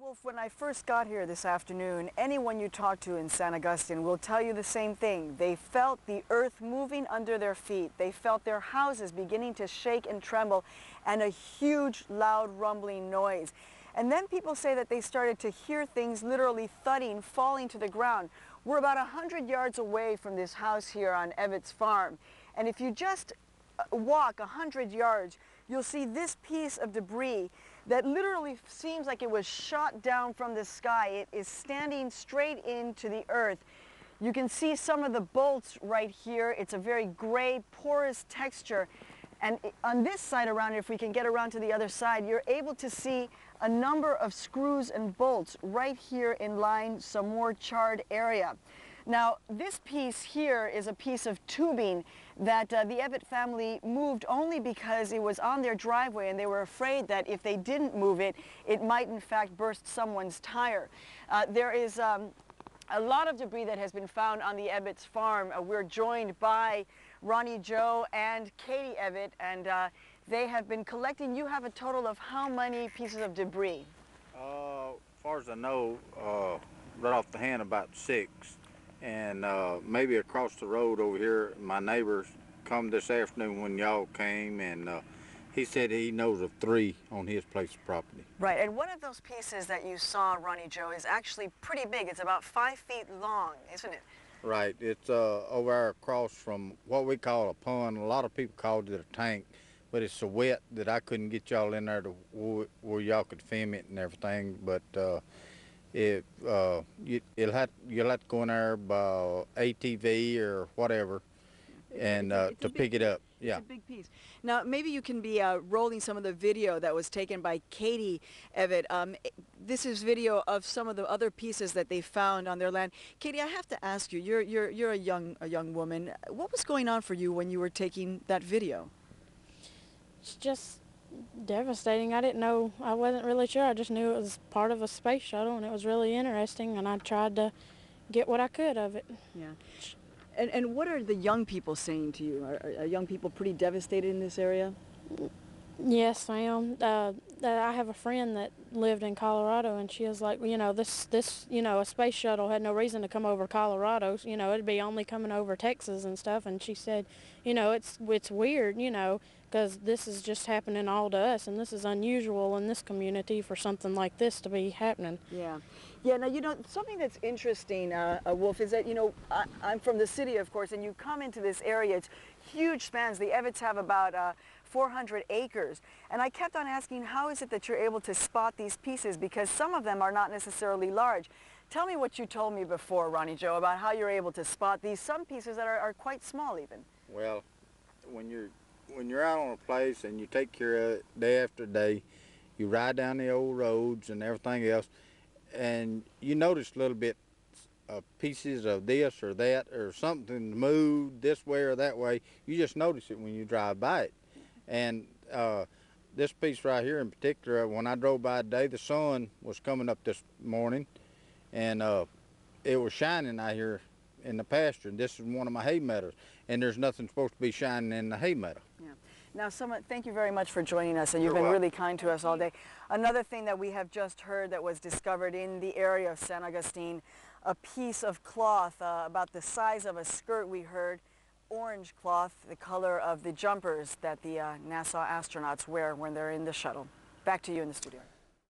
Wolf, when I first got here this afternoon, anyone you talk to in San Agustin will tell you the same thing. They felt the earth moving under their feet. They felt their houses beginning to shake and tremble, and a huge, loud, rumbling noise. And then people say that they started to hear things literally thudding, falling to the ground. We're about 100 yards away from this house here on Evetts Farm. And if you just walk 100 yards, you'll see this piece of debris that literally seems like it was shot down from the sky. It is standing straight into the earth. You can see some of the bolts right here. It's a very gray, porous texture. And on this side around, if we can get around to the other side, you're able to see a number of screws and bolts right here in line some more charred area. Now, this piece here is a piece of tubing that the Evetts family moved only because it was on their driveway, and they were afraid that if they didn't move it, it might in fact burst someone's tire. There is a lot of debris that has been found on the Evetts farm. We're joined by Ronnie Joe and Katie Evetts, and they have been collecting. You have a total of how many pieces of debris? As far as I know, right off the hand, about 6. And maybe across the road over here, my neighbors come this afternoon when y'all came, and he said he knows of 3 on his place of property. Right, and one of those pieces that you saw, Ronnie Joe, is actually pretty big. It's about 5 feet long, isn't it? Right, it's over there across from what we call a pond. A lot of people called it a tank, but it's so wet that I couldn't get y'all in there to where y'all could film it and everything. But you'll have to go in there by ATV or whatever, and to pick it up. Yeah, it's a big piece. Now, maybe you can be rolling some of the video that was taken by Katie Evetts. This is video of some of the other pieces that they found on their land. Katie, I have to ask you. You're a young woman. What was going on for you when you were taking that video? It's just devastating. I didn't know. I wasn't really sure. I just knew it was part of a space shuttle, and it was really interesting, and I tried to get what I could of it. Yeah. And what are the young people saying to you? Are young people pretty devastated in this area? Yes, I am. I have a friend that lived in Colorado, and she was like, a space shuttle had no reason to come over Colorado. It'd be only coming over Texas and stuff. And she said, it's weird, because this is just happening all to us, and this is unusual in this community for something like this to be happening. Yeah. Yeah, now, something that's interesting, Wolf, is that, I'm from the city, of course, and you come into this area, it's huge spans. The Evetts have about 400 acres. And I kept on asking, how is it that you're able to spot these pieces? Because some of them are not necessarily large. Tell me what you told me before, Ronnie Joe, about how you're able to spot some pieces that are quite small even. Well, when you're out on a place and you take care of it day after day, you ride down the old roads and everything else, and you notice little bit pieces of this or that, or something moved this way or that way. You just notice it when you drive by it. And this piece right here in particular, when I drove by today, the sun was coming up this morning, and it was shining out here in the pasture. And this is one of my hay meadows, and there's nothing supposed to be shining in the hay meadow. Yeah. Now, thank you very much for joining us, and you've been really kind to us all day. Another thing that we have just heard that was discovered in the area of San Agustin, a piece of cloth about the size of a skirt, we heard, orange cloth, the color of the jumpers that the NASA astronauts wear when they're in the shuttle. Back to you in the studio.